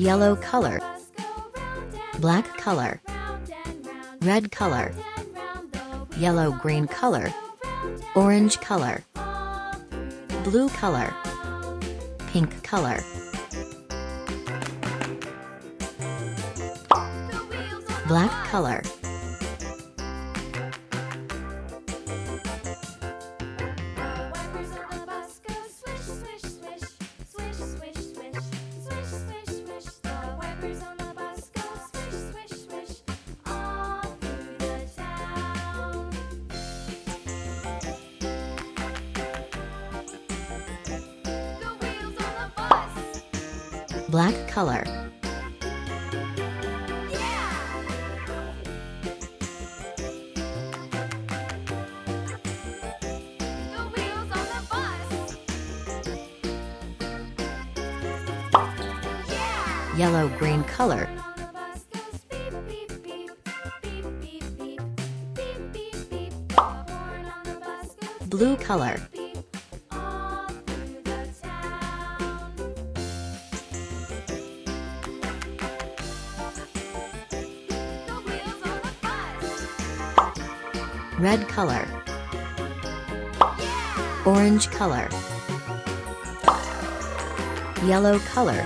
Yellow color. Black color. Red color. Yellow-green color. Orange color. Blue color. Pink color. Black color. Black color. Yellow-green color. Blue color. Red color. Orange color. Yellow color.